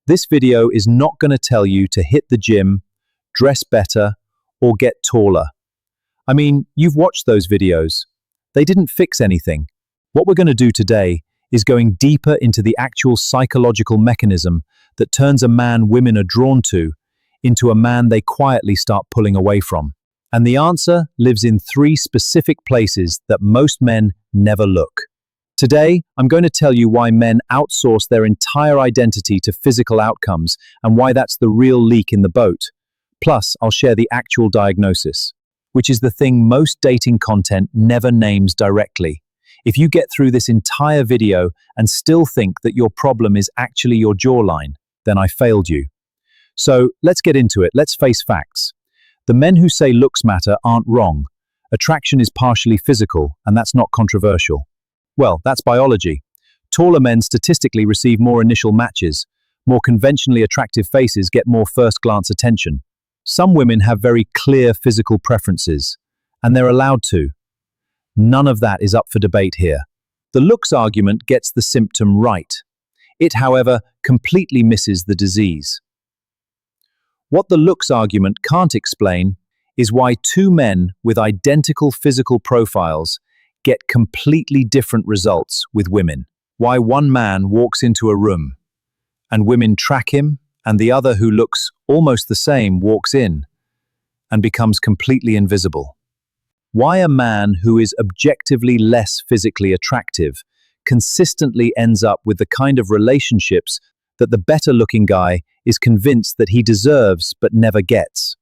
This video is not going to tell you to hit the gym, dress better, or get taller. I mean, you've watched those videos. They didn't fix anything. What we're going to do today is going deeper into the actual psychological mechanism that turns a man women are drawn to into a man they quietly start pulling away from. And the answer lives in 3 specific places that most men never look. Today, I'm going to tell you why men outsource their entire identity to physical outcomes and why that's the real leak in the boat. Plus, I'll share the actual diagnosis, which is the thing most dating content never names directly. If you get through this entire video and still think that your problem is actually your jawline, then I failed you. So, let's get into it. Let's face facts. The men who say looks matter aren't wrong. Attraction is partially physical, and that's not controversial. Well, that's biology. Taller men statistically receive more initial matches. More conventionally attractive faces get more first-glance attention. Some women have very clear physical preferences, and they're allowed to. None of that is up for debate here. The looks argument gets the symptom right. It, however, completely misses the disease. What the looks argument can't explain is why 2 men with identical physical profiles get completely different results with women. Why one man walks into a room and women track him, and the other who looks almost the same walks in and becomes completely invisible. Why a man who is objectively less physically attractive consistently ends up with the kind of relationships that the better-looking guy is convinced that he deserves but never gets.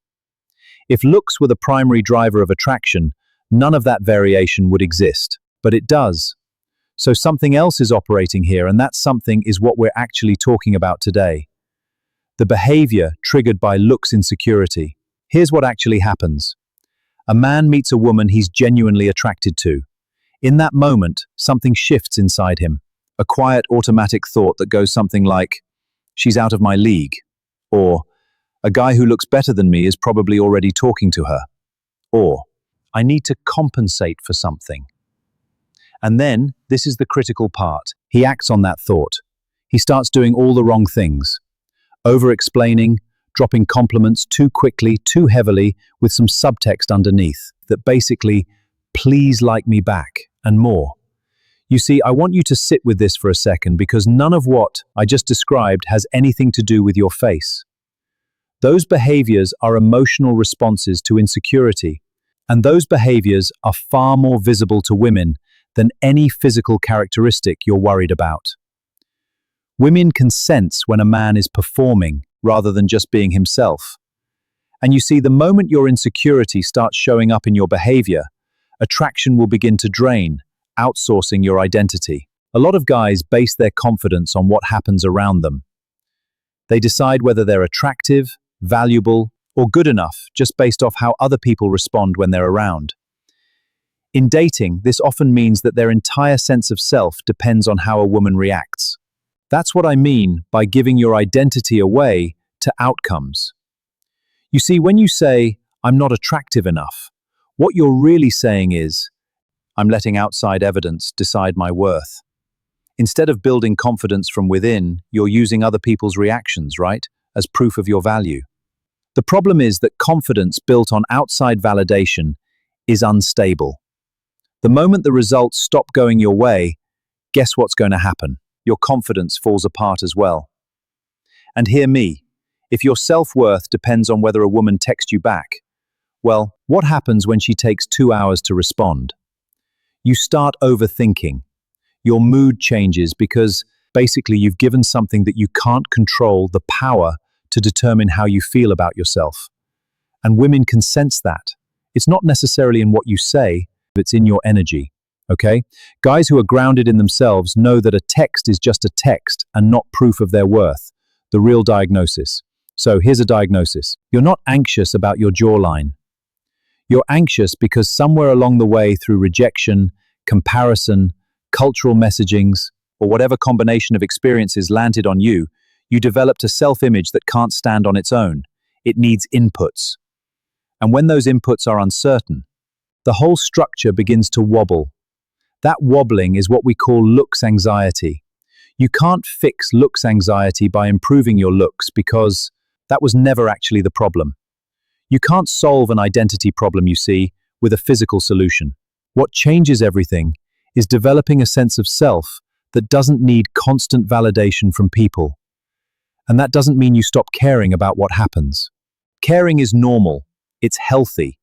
If looks were the primary driver of attraction, none of that variation would exist, but it does. So something else is operating here, and that something is what we're actually talking about today. The behavior triggered by looks insecurity. Here's what actually happens. A man meets a woman he's genuinely attracted to. In that moment, something shifts inside him. A quiet, automatic thought that goes something like, "She's out of my league," or "A guy who looks better than me is probably already talking to her," or "I need to compensate for something." And then, this is the critical part, he acts on that thought. He starts doing all the wrong things. Over-explaining, dropping compliments too quickly, too heavily, with some subtext underneath, that basically, "Please like me back," and more. You see, I want you to sit with this for a second, because none of what I just described has anything to do with your face. Those behaviors are emotional responses to insecurity, and those behaviors are far more visible to women than any physical characteristic you're worried about. Women can sense when a man is performing rather than just being himself. And you see, the moment your insecurity starts showing up in your behavior, attraction will begin to drain, outsourcing your identity. A lot of guys base their confidence on what happens around them. They decide whether they're attractive, valuable, or good enough just based off how other people respond when they're around. In dating, this often means that their entire sense of self depends on how a woman reacts. That's what I mean by giving your identity away to outcomes. You see, when you say, "I'm not attractive enough," what you're really saying is, "I'm letting outside evidence decide my worth." Instead of building confidence from within, you're using other people's reactions, right, as proof of your value. The problem is that confidence built on outside validation is unstable. The moment the results stop going your way, guess what's going to happen? Your confidence falls apart as well. And hear me, if your self-worth depends on whether a woman texts you back, well, what happens when she takes 2 hours to respond? You start overthinking. Your mood changes because basically you've given something that you can't control the power to determine how you feel about yourself. And women can sense that. It's not necessarily in what you say, but it's in your energy, okay? Guys who are grounded in themselves know that a text is just a text and not proof of their worth, the real diagnosis. So here's a diagnosis. You're not anxious about your jawline. You're anxious because somewhere along the way through rejection, comparison, cultural messagings, or whatever combination of experiences landed on you, you developed a self-image that can't stand on its own. It needs inputs. And when those inputs are uncertain, the whole structure begins to wobble. That wobbling is what we call looks anxiety. You can't fix looks anxiety by improving your looks because that was never actually the problem. You can't solve an identity problem, you see, with a physical solution. What changes everything is developing a sense of self that doesn't need constant validation from people. And that doesn't mean you stop caring about what happens. Caring is normal, it's healthy,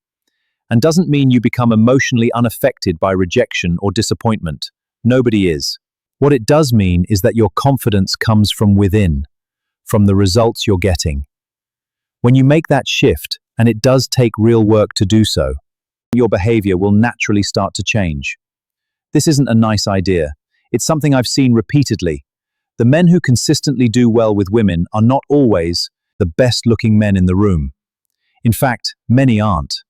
and doesn't mean you become emotionally unaffected by rejection or disappointment. Nobody is. What it does mean is that your confidence comes from within, from the results you're getting. When you make that shift, and it does take real work to do so, your behavior will naturally start to change. This isn't a nice idea. It's something I've seen repeatedly. The men who consistently do well with women are not always the best-looking men in the room. In fact, many aren't.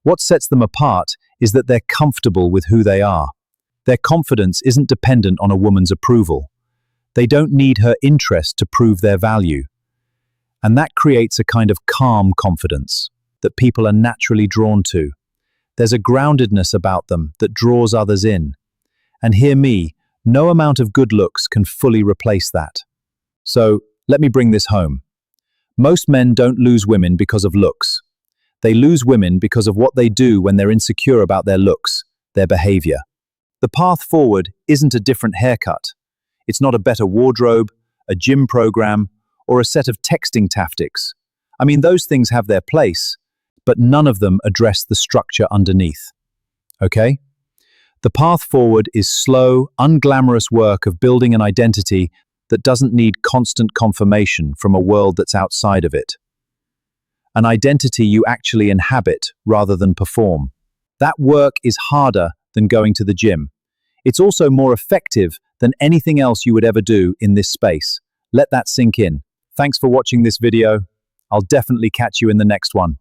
What sets them apart is that they're comfortable with who they are. Their confidence isn't dependent on a woman's approval. They don't need her interest to prove their value. And that creates a kind of calm confidence that people are naturally drawn to. There's a groundedness about them that draws others in. And hear me, no amount of good looks can fully replace that. So, let me bring this home. Most men don't lose women because of looks. They lose women because of what they do when they're insecure about their looks, their behavior. The path forward isn't a different haircut. It's not a better wardrobe, a gym program, or a set of texting tactics. I mean, those things have their place, but none of them address the structure underneath. Okay? The path forward is slow, unglamorous work of building an identity that doesn't need constant confirmation from a world that's outside of it. An identity you actually inhabit rather than perform. That work is harder than going to the gym. It's also more effective than anything else you would ever do in this space. Let that sink in. Thanks for watching this video. I'll definitely catch you in the next one.